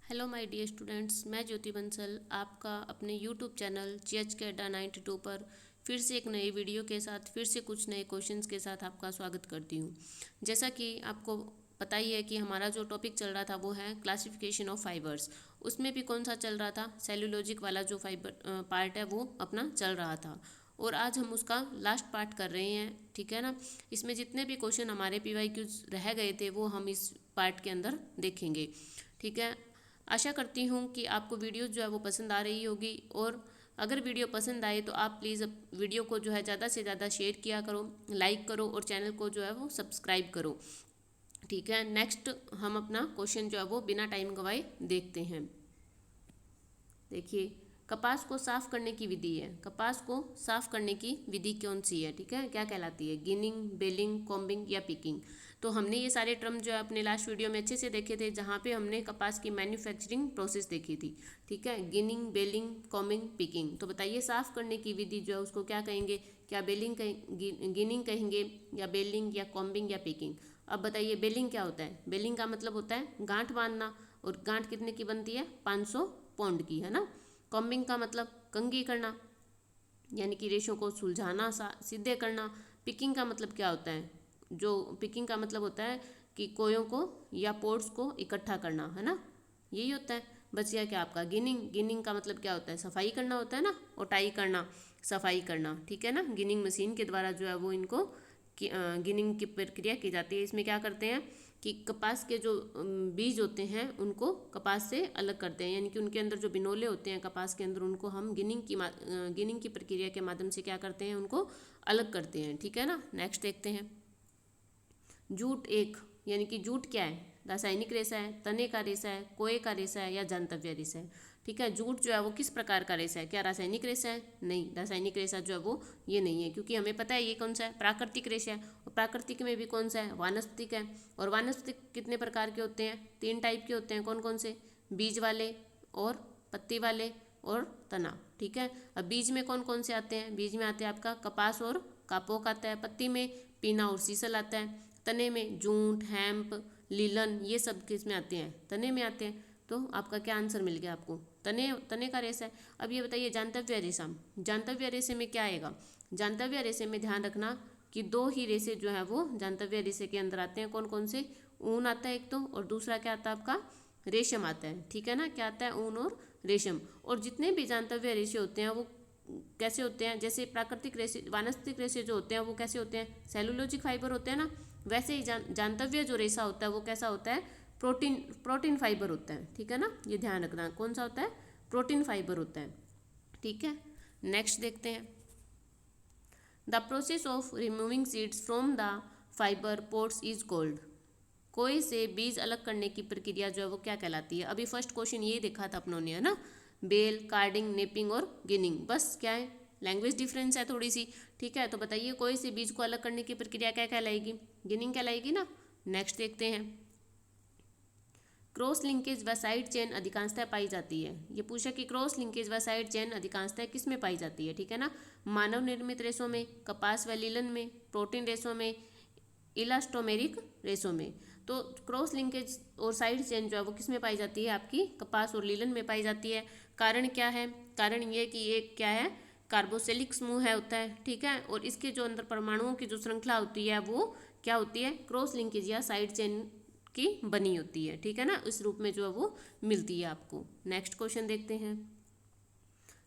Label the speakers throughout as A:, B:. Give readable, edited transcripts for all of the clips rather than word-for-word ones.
A: Hello my dear students, मैं ज्योति बंसल आपका अपने यूट्यूब चैनल जीएच के अड्डा 92 पर फिर से एक नई वीडियो के साथ फिर से कुछ नए क्वेश्चंस के साथ आपका स्वागत करती हूँ। जैसा कि आपको पता ही है कि हमारा जो टॉपिक चल रहा था वो है क्लासिफिकेशन ऑफ फाइबर्स। उसमें भी कौन सा चल रहा था, सेलुलोजिक वाला जो फाइबर पार्ट है वो अपना चल रहा था और आज हम उसका लास्ट पार्ट कर रहे हैं। ठीक है ना। इसमें जितने भी क्वेश्चन हमारे पीवाईक्यूज रह गए थे वो हम इस पार्ट के अंदर देखेंगे। ठीक है। आशा करती हूँ कि आपको वीडियो जो है वो पसंद आ रही होगी और अगर वीडियो पसंद आए तो आप प्लीज़ वीडियो को जो है ज़्यादा से ज़्यादा शेयर किया करो, लाइक करो और चैनल को जो है वो सब्सक्राइब करो। ठीक है। नेक्स्ट हम अपना क्वेश्चन जो है वो बिना टाइम गवाए देखते हैं। देखिए, कपास को साफ करने की विधि है। कपास को साफ करने की विधि कौन सी है? ठीक है, क्या कहलाती है? गिनिंग, बेलिंग, कॉम्बिंग या पिकिंग। तो हमने ये सारे टर्म जो है अपने लास्ट वीडियो में अच्छे से देखे थे, जहाँ पे हमने कपास की मैन्युफैक्चरिंग प्रोसेस देखी थी। ठीक है, गिनिंग, बेलिंग, कॉम्बिंग, पिकिंग। तो बताइए, साफ करने की विधि जो है उसको क्या कहेंगे? क्या बेलिंग गिनिंग कहेंगे या बेलिंग या कॉम्बिंग या पिकिंग? अब बताइए, बेलिंग क्या होता है? बेलिंग का मतलब होता है गांठ बांधना, और गांठ कितने की बनती है? 500 पौंड की, है ना। कॉम्बिंग का मतलब कंघी करना, यानी कि रेशों को सुलझाना, सीधे करना। पिकिंग का मतलब क्या होता है? जो पिकिंग का मतलब होता है कि कोयों को या पोर्ट्स को इकट्ठा करना, है ना। यही होता है। बच गया क्या आपका? गिनिंग। गिनिंग का मतलब क्या होता है? सफाई करना होता है ना, ओटाई करना, सफाई करना। ठीक है ना। गिनिंग मशीन के द्वारा जो है वो इनको गिनिंग की प्रक्रिया की जाती है। इसमें क्या करते हैं कि कपास के जो बीज होते हैं उनको कपास से अलग करते हैं, यानी कि उनके अंदर जो बिनोले होते हैं कपास के अंदर, उनको हम गिनिंग की प्रक्रिया के माध्यम से क्या करते हैं? उनको अलग करते हैं। ठीक है ना। नेक्स्ट देखते हैं। जूट एक, यानी कि जूट क्या है? रासायनिक रेशा है, तने का रेशा है, कोए का रेशा है या जानतव्य रेशा है? ठीक है। जूट जो है वो किस प्रकार का रेशा है? क्या रासायनिक रेशा है? नहीं, रासायनिक रेशा जो है वो ये नहीं है, क्योंकि हमें पता है ये कौन सा है? प्राकृतिक रेशा है। और प्राकृतिक में भी कौन सा है? वानस्पतिक है। और वानस्पतिक कितने प्रकार के होते हैं? 3 टाइप के होते हैं। कौन कौन से? बीज वाले और पत्ती वाले और तना। ठीक है। अब बीज में कौन कौन से आते हैं? बीज में आते हैं आपका कपास और कापोक आता है। पत्ती में पीना और सीसल आता है। तने में जूट, हैम्प, लीलन, ये सब किस में आते हैं? तने में आते हैं। तो आपका क्या आंसर मिल गया आपको? तने, तने का रेशा है। अब ये बताइए, जानतव्य रेशा। जानतव्य रेशे में क्या आएगा? जानतव्य रेशे में ध्यान रखना कि 2 ही रेशे जो है वो जानतव्य रेशे के अंदर आते हैं। कौन कौन से? ऊन आता है एक तो, और दूसरा क्या आता है आपका? रेशम आता है। ठीक है ना। क्या आता है? ऊन और रेशम। और जितने भी जानतव्य रेशे होते हैं वो कैसे होते हैं? जैसे प्राकृतिक रेशे, वानस्पतिक रेशे जो होते हैं वो कैसे होते हैं? सेलुलोजिक फाइबर होते हैं ना। वैसे ही जानतव्य जो रेशा होता है वो कैसा होता है? प्रोटीन प्रोटीन फाइबर होता है। ठीक है ना। ये ध्यान रखना, कौन सा होता है? प्रोटीन फाइबर होता है। ठीक है। नेक्स्ट देखते हैं। The process of removing seeds from the fibre ports is called. कोई से बीज अलग करने की प्रक्रिया जो है वो क्या कहलाती है? अभी फर्स्ट क्वेश्चन ये देखा था अपनों ने, है ना। बेल, कार्डिंग, नेपिंग और गिनिंग। बस क्या है? लैंग्वेज डिफरेंस है थोड़ी सी। ठीक है। तो बताइए, कोई से बीज को अलग करने की प्रक्रिया क्या कहलाएगी? गिनिंग कहलाएगी ना। नेक्स्ट देखते हैं। क्रॉस लिंकेज व साइड चेन अधिकांशतः पाई जाती है। ये पूछा कि क्रॉस लिंकेज व साइड चेन अधिकांशतः किस में पाई जाती है? ठीक है ना। मानव निर्मित रेशों में, कपास व लीलन में, प्रोटीन रेशों में, इलास्टोमेरिक रेशों में। तो क्रॉस लिंकेज और साइड चेन जो है वो किस में पाई जाती है? आपकी कपास और लीलन में पाई जाती है। कारण क्या है? कारण ये कि ये क्या है? कार्बोसिलिक समूह है होता है। ठीक है। और इसके जो अंदर परमाणुओं की जो श्रृंखला होती है वो क्या होती है? क्रॉस लिंकेज या साइड चेन की बनी होती है। ठीक है ना। इस रूप में जो है वो मिलती है आपको। नेक्स्ट क्वेश्चन देखते हैं।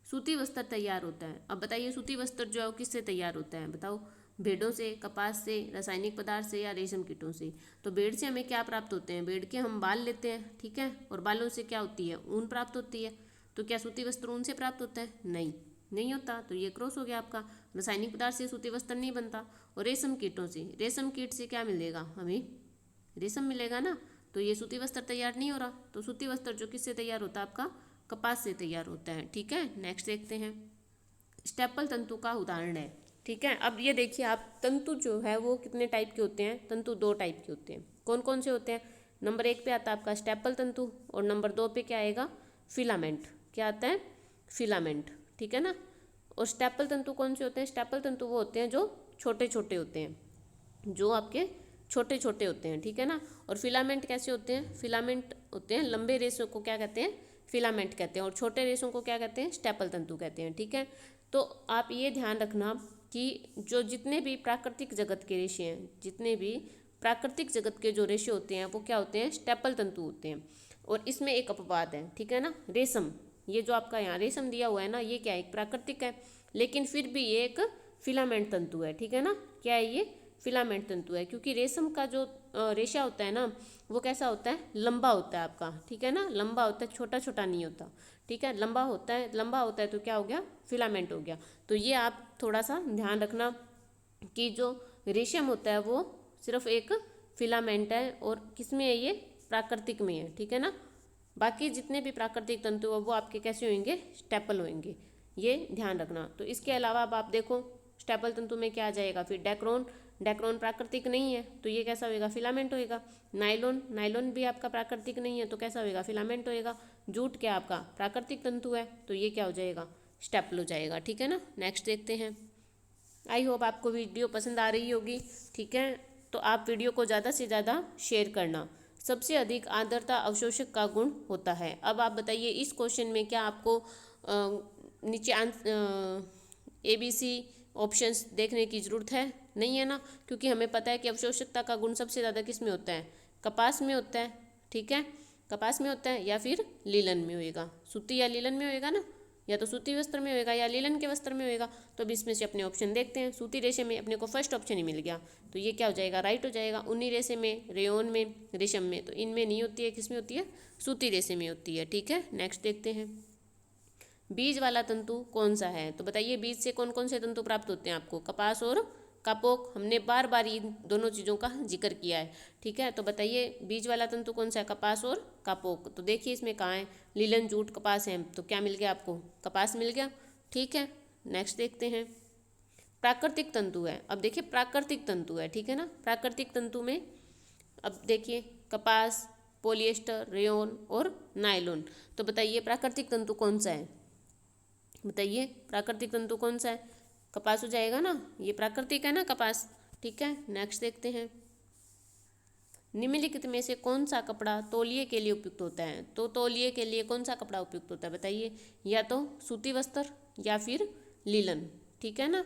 A: सूती वस्त्र तैयार होता है। अब बताइए, सूती वस्त्र जो है वो किससे तैयार होता है? बताओ। भेड़ों से, कपास से, रासायनिक पदार्थ से या रेशम कीटों से? तो भेड़ से हमें क्या प्राप्त होते हैं? भेड़ के हम बाल लेते हैं। ठीक है। और बालों से क्या होती है? ऊन प्राप्त होती है। तो क्या सूती वस्त्र ऊन से प्राप्त होता है? नहीं, नहीं होता। तो ये क्रॉस हो गया आपका। रासायनिक पदार्थ से सूती वस्त्र नहीं बनता। और रेशम कीटों से, रेशम कीट से क्या मिलेगा हमें? रेशम मिलेगा ना। तो ये सूती वस्त्र तैयार नहीं हो रहा। तो सूती वस्त्र जो किससे तैयार होता है? आपका कपास से तैयार होता है। ठीक है। नेक्स्ट देखते हैं। स्टेपल तंतु का उदाहरण है। ठीक है। अब ये देखिए आप, तंतु जो है वो कितने टाइप के होते हैं? तंतु 2 टाइप के होते हैं। कौन कौन से होते हैं? नंबर 1 पे आता है आपका स्टेपल तंतु, और नंबर 2 पे क्या आएगा? फिलामेंट। क्या आता है? फिलामेंट। ठीक है ना। और स्टेपल तंतु कौन से होते हैं? स्टेपल तंतु वो होते हैं जो छोटे छोटे होते हैं, जो आपके छोटे छोटे होते हैं। ठीक है ना। और फिलामेंट कैसे होते हैं? फिलामेंट होते हैं, लंबे रेशों को क्या कहते हैं, फिलामेंट कहते हैं, और छोटे रेशों को क्या कहते हैं, स्टेपल तंतु कहते हैं। ठीक है, तो आप ये ध्यान रखना कि जो जितने भी प्राकृतिक जगत के रेशे हैं, जितने भी प्राकृतिक जगत के जो रेशे होते हैं वो क्या होते हैं, स्टेपल तंतु होते हैं। और इसमें एक अपवाद है, ठीक है ना, रेशम, ये जो आपका यहाँ रेशम दिया हुआ है ना, ये क्या है, एक प्राकृतिक है, लेकिन फिर भी ये एक फिलामेंट तंतु है। ठीक है ना, क्या है ये, फिलामेंट तंतु है, क्योंकि रेशम का जो रेशा होता है ना, वो कैसा होता है, लंबा होता है आपका। ठीक है ना, लंबा होता है, छोटा छोटा नहीं होता। ठीक है, लंबा होता है, लंबा होता है तो क्या हो गया, फिलामेंट हो गया। तो ये आप थोड़ा सा ध्यान रखना कि जो रेशम होता है वो सिर्फ एक फिलामेंट है, और किसमें है ये, प्राकृतिक में है। ठीक है ना, बाकी जितने भी प्राकृतिक तंतु है वो आपके कैसे होंगे, स्टेपल होंगे, ये ध्यान रखना। तो इसके अलावा अब आप देखो स्टेपल तंतु में क्या आ जाएगा, फिर डेक्रोन, डेक्रोन प्राकृतिक नहीं है तो ये कैसा होएगा, फिलामेंट होएगा। नाइलॉन, नाइलॉन भी आपका प्राकृतिक नहीं है तो कैसा होएगा, फिलामेंट होएगा। जूट क्या आपका प्राकृतिक तंतु है तो ये क्या हो जाएगा, स्टेपल हो जाएगा। ठीक है ना, नेक्स्ट देखते हैं। आई होप आपको वीडियो पसंद आ रही होगी। ठीक है, तो आप वीडियो को ज़्यादा से ज़्यादा शेयर करना। सबसे अधिक आर्द्रता अवशोषक का गुण होता है। अब आप बताइए इस क्वेश्चन में क्या आपको नीचे ABC ऑप्शंस देखने की ज़रूरत है, नहीं है ना, क्योंकि हमें पता है कि अवशोषकता का गुण सबसे ज़्यादा किस में होता है, कपास में होता है। ठीक है, कपास में होता है या फिर लीलन में होएगा, सूती या लीलन में होएगा ना, या तो सूती वस्त्र में होएगा या लीलन के वस्त्र में होएगा। तो अब इसमें से अपने ऑप्शन देखते हैं। सूती रेशे में अपने को फर्स्ट ऑप्शन ही मिल गया, तो ये क्या हो जाएगा, राइट हो जाएगा। ऊनी रेशे में, रेयोन में, रेशम में, तो इनमें नहीं होती है, किस में होती है, सूती रेशे में होती है। ठीक है, नेक्स्ट देखते हैं। बीज वाला तंतु कौन सा है, तो बताइए बीज से कौन कौन से तंतु प्राप्त होते हैं आपको, कपास और कापोक। हमने बार बार इन दोनों चीज़ों का जिक्र किया है। ठीक है, तो बताइए बीज वाला तंतु कौन सा है, कपास और कापोक। तो देखिए इसमें कहाँ है, लीलन, जूट, कपास है, तो क्या मिल गया आपको, कपास मिल गया। ठीक है, नेक्स्ट देखते हैं। प्राकृतिक तंतु है, अब देखिए प्राकृतिक तंतु है, ठीक है ना, प्राकृतिक तंतु में अब देखिए कपास, पॉलिएस्टर, रेयोन और नायलॉन। तो बताइए प्राकृतिक तंतु कौन सा है, बताइए प्राकृतिक तंतु कौन सा है, कपास हो जाएगा ना, ये प्राकृतिक है ना कपास। ठीक है, नेक्स्ट देखते हैं। निम्नलिखित में से कौन सा कपड़ा तौलिए के लिए उपयुक्त होता है, तो तौलिए के लिए कौन सा कपड़ा उपयुक्त होता है बताइए, या तो सूती वस्त्र या फिर लीलन। ठीक है ना,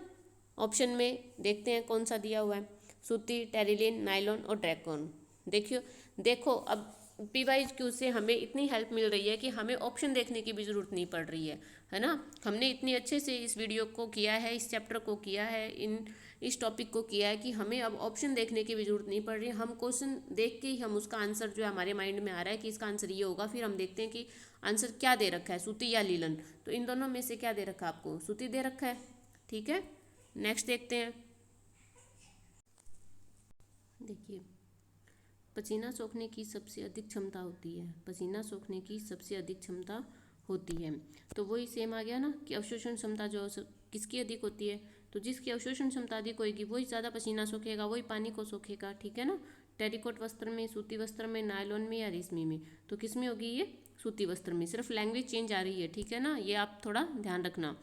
A: ऑप्शन में देखते हैं कौन सा दिया हुआ है, सूती, टेरिलिन, नायलॉन और ड्रैकन। देखो अब PYQ से हमें इतनी हेल्प मिल रही है कि हमें ऑप्शन देखने की भी ज़रूरत नहीं पड़ रही है ना। हमने इतनी अच्छे से इस वीडियो को किया है, इस चैप्टर को किया है, इस टॉपिक को किया है कि हमें अब ऑप्शन देखने की भी ज़रूरत नहीं पड़ रही है। हम क्वेश्चन देख के ही हम उसका आंसर जो है हमारे माइंड में आ रहा है कि इसका आंसर ये होगा, फिर हम देखते हैं कि आंसर क्या दे रखा है, सूती या लीलन। तो इन दोनों में से क्या दे रखा है आपको, सूती दे रखा है। ठीक है, नेक्स्ट देखते हैं। देखिए पसीना सोखने की सबसे अधिक क्षमता होती है, पसीना सोखने की सबसे अधिक क्षमता होती है। तो वही सेम आ गया ना कि अवशोषण क्षमता जो किसकी अधिक होती है, तो जिसकी अवशोषण क्षमता अधिक होगी वही ज़्यादा पसीना सोखेगा, वही पानी को सोखेगा। ठीक है ना, टेरिकोट वस्त्र में, सूती वस्त्र में, नायलॉन में या रेशमी में, तो किस में होगी ये, सूती वस्त्र में। सिर्फ लैंग्वेज चेंज आ रही है। ठीक है ना, ये आप थोड़ा ध्यान रखना।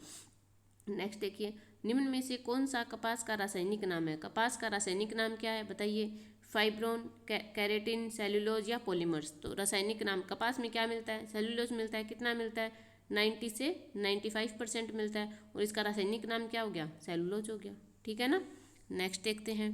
A: नेक्स्ट देखिए, निम्न में से कौन सा कपास का रासायनिक नाम है, कपास का रासायनिक नाम क्या है बताइए, फाइब्रोन, कैरेटिन, सेलुलोज या पॉलीमर्स। तो रासायनिक नाम कपास में क्या मिलता है, सेलुलोज मिलता है, कितना मिलता है, 90 से 95% मिलता है, और इसका रासायनिक नाम क्या हो गया, सेलुलोज हो गया। ठीक है ना, नेक्स्ट देखते हैं।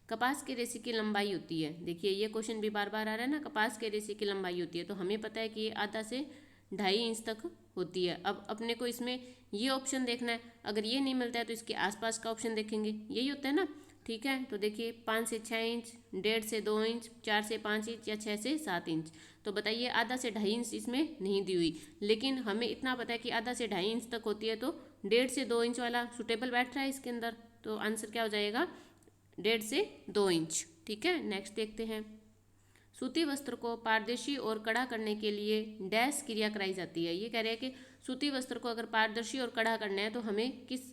A: कपास के रेशे की लंबाई होती है, देखिए ये क्वेश्चन भी बार बार आ रहा है ना, कपास के रेशे की लंबाई होती है, तो हमें पता है कि ये आधा से 2.5 इंच तक होती है। अब अपने को इसमें ये ऑप्शन देखना है, अगर ये नहीं मिलता है तो इसके आसपास का ऑप्शन देखेंगे, यही होता है ना। ठीक है, तो देखिए 5 से 6 इंच, 1.5 से 2 इंच, 4 से 5 इंच या 6 से 7 इंच। तो बताइए आधा से 2.5 इंच इसमें नहीं दी हुई, लेकिन हमें इतना पता है कि आधा से 2.5 इंच तक होती है, तो 1.5 से 2 इंच वाला सुटेबल बैठ रहा है इसके अंदर, तो आंसर क्या हो जाएगा, 1.5 से 2 इंच। ठीक है, नेक्स्ट देखते हैं। सूती वस्त्र को पारदर्शी और कड़ा करने के लिए डैश क्रिया कराई जाती है। ये कह रहे हैं कि सूती वस्त्र को अगर पारदर्शी और कड़ा करना है तो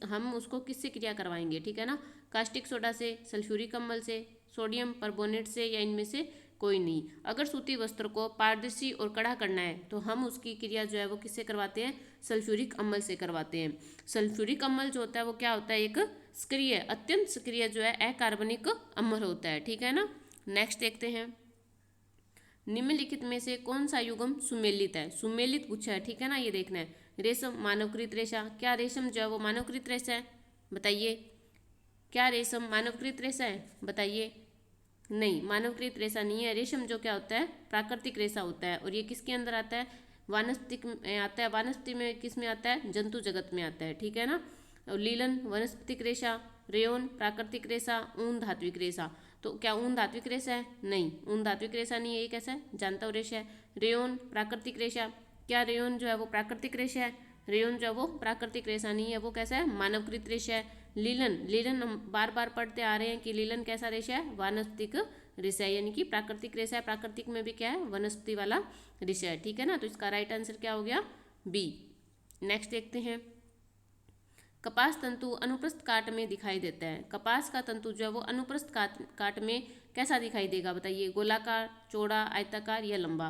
A: हम उसको किससे क्रिया करवाएंगे। ठीक है ना, कास्टिक सोडा से, सल्फ्यूरिक अम्ल से, सोडियम परबोनेट से, या इनमें से कोई नहीं। अगर सूती वस्त्र को पारदर्शी और कड़ा करना है तो हम उसकी क्रिया जो है वो किससे करवाते हैं, सल्फ्यूरिक अम्ल से करवाते हैं। सल्फ्यूरिक अम्ल जो होता है वो क्या होता है, एक सक्रिय, अत्यंत सक्रिय जो है अकार्बनिक अम्ल होता है। ठीक है ना, नेक्स्ट देखते हैं। निम्नलिखित में से कौन सा युग्म सुमेलित है? सुमेलित पूछा है, ठीक है ना, ये देखना है। रेशम मानवकृत रेशा, क्या रेशम जो है वो मानवकृत रेशा है? बताइए, क्या रेशम मानवकृत रेशा है? बताइए। नहीं, मानवकृत रेशा नहीं है। रेशम जो क्या होता है, प्राकृतिक रेशा होता है। और ये किसके अंदर आता है? वानस्पतिक में आता है। वानस्पति में किस में आता है? जंतु जगत में आता है, ठीक है ना। और लीलन वनस्पतिक रेशा, रेयोन प्राकृतिक रेशा, ऊन धात्विक रेशा। तो क्या ऊन धात्विक रेशा है? नहीं, ऊन धात्विक रेशा नहीं है। ये कैसा है? जानता रेशा है। रेयोन प्राकृतिक रेशा, क्या रेयोन जो है वो प्राकृतिक रेशा है? रेयोन जो है वो प्राकृतिक रेशा नहीं है, वो कैसा है? मानवकृत रेशा है। लीलन, लीलन हम बार बार पढ़ते आ रहे हैं कि लीलन कैसा रेशा है? वानस्पतिक रेशा है, यानी कि प्राकृतिक रेशा है। प्राकृतिक में भी क्या है? वनस्पति वाला रेशा है, ठीक है ना। तो इसका राइट आंसर क्या हो गया? बी। नेक्स्ट देखते हैं, कपास तंतु अनुप्रस्थ काट में दिखाई देता है। कपास का तंतु जो है वो अनुप्रस्थ काट में कैसा दिखाई देगा? बताइए, गोलाकार, चौड़ा, आयताकार या लंबा?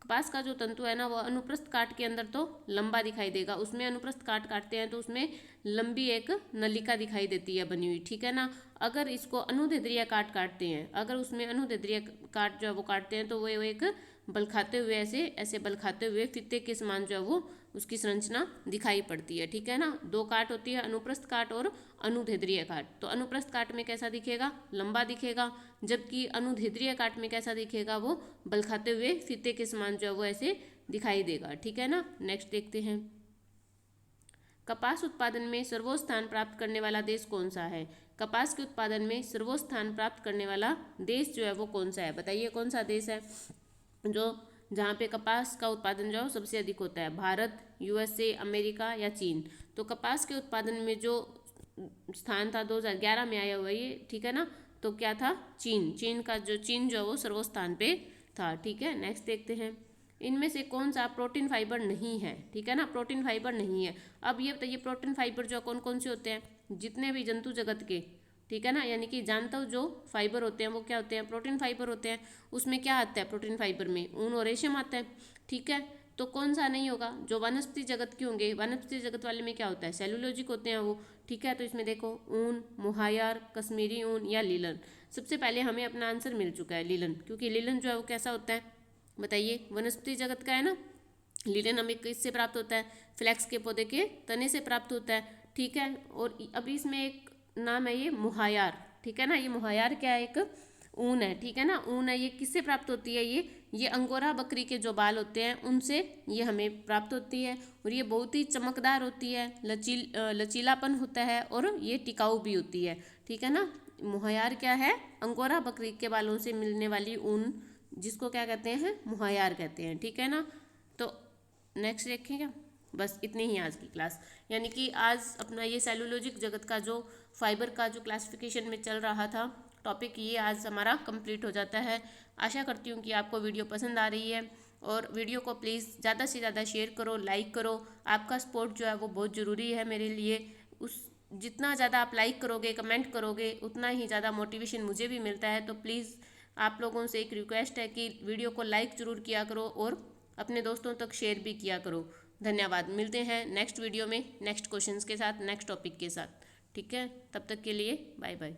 A: कपास का जो तंतु है ना वो अनुप्रस्थ काट के अंदर तो लंबा दिखाई देगा। उसमें अनुप्रस्थ काट काटते हैं तो उसमें लंबी एक नलिका दिखाई देती है बनी हुई, ठीक है ना। अगर इसको अनुदैर्ध्य काट काटते हैं, अगर उसमें अनुदैर्ध्य काट जो है वो काटते हैं तो वो एक बल खाते हुए ऐसे बल खाते हुए फीते के समान जो है वो उसकी संरचना दिखाई पड़ती है, ठीक है ना। दो काट होती है, अनुप्रस्थ काट और अनुदैर्ध्य काट। तो अनुप्रस्थ काट में कैसा दिखेगा? लंबा दिखेगा। जबकि अनुदैर्ध्य काट में कैसा दिखेगा? वो बल खाते हुए फीते के समान जो है वो ऐसे दिखाई देगा, ठीक है ना। नेक्स्ट देखते हैं, कपास उत्पादन में सर्वोच्च स्थान प्राप्त करने वाला देश कौन सा है? कपास के उत्पादन में सर्वोच्च स्थान प्राप्त करने वाला देश जो है वो कौन सा है? बताइए, कौन सा देश है जो जहाँ पे कपास का उत्पादन जो है सबसे अधिक होता है? भारत, यूएसए, अमेरिका या चीन? तो कपास के उत्पादन में जो स्थान था 2011 में आया हुआ ये, ठीक है ना। तो क्या था? चीन। चीन जो है वो सर्वोच्च स्थान पे था, ठीक है। नेक्स्ट देखते हैं, इनमें से कौन सा प्रोटीन फाइबर नहीं है? ठीक है ना, प्रोटीन फाइबर नहीं है। अब ये बताइए, प्रोटीन फाइबर जो कौन कौन से होते हैं? जितने भी जंतु जगत के, ठीक है ना, यानी कि जानता हूँ जो फाइबर होते हैं वो क्या होते हैं? प्रोटीन फाइबर होते हैं। उसमें क्या आता है प्रोटीन फाइबर में? ऊन और रेशम आता है, ठीक है। तो कौन सा नहीं होगा? जो वनस्पति जगत के होंगे, वनस्पति जगत वाले में क्या होता है? सेलुलोजिक होते हैं वो, ठीक है। तो इसमें देखो, ऊन, मोहायर, कश्मीरी ऊन या लीलन। सबसे पहले हमें अपना आंसर मिल चुका है, लीलन, क्योंकि लीलन जो है वो कैसा होता है? बताइए, वनस्पति जगत का है ना। लीलन हमें किससे प्राप्त होता है? फ्लैक्स के पौधे के तने से प्राप्त होता है, ठीक है। और अभी इसमें एक नाम है ये मोहायर, ठीक है ना। ये मोहायर क्या है? एक ऊन है, ठीक है ना, ऊन है। ये किससे प्राप्त होती है? ये अंगोरा बकरी के जो बाल होते हैं उनसे ये हमें प्राप्त होती है। और ये बहुत ही चमकदार होती है, लचीलापन होता है और ये टिकाऊ भी होती है, ठीक है ना। मोहायर क्या है? अंगोरा बकरी के बालों से मिलने वाली ऊन, जिसको क्या कहते हैं? मोहायर कहते हैं, ठीक है ना। तो नेक्स्ट देखेंगे, बस इतनी ही आज की क्लास। यानी कि आज अपना ये सेलुलोजिक जगत का जो फाइबर का जो क्लासिफिकेशन में चल रहा था टॉपिक, ये आज हमारा कंप्लीट हो जाता है। आशा करती हूँ कि आपको वीडियो पसंद आ रही है। और वीडियो को प्लीज़ ज़्यादा से ज़्यादा शेयर करो, लाइक करो। आपका सपोर्ट जो है वो बहुत ज़रूरी है मेरे लिए। उस जितना ज़्यादा आप लाइक करोगे, कमेंट करोगे, उतना ही ज़्यादा मोटिवेशन मुझे भी मिलता है। तो प्लीज़ आप लोगों से एक रिक्वेस्ट है कि वीडियो को लाइक ज़रूर किया करो और अपने दोस्तों तक शेयर भी किया करो। धन्यवाद। मिलते हैं नेक्स्ट वीडियो में नेक्स्ट क्वेश्चंस के साथ, नेक्स्ट टॉपिक के साथ, ठीक है। तब तक के लिए बाय बाय।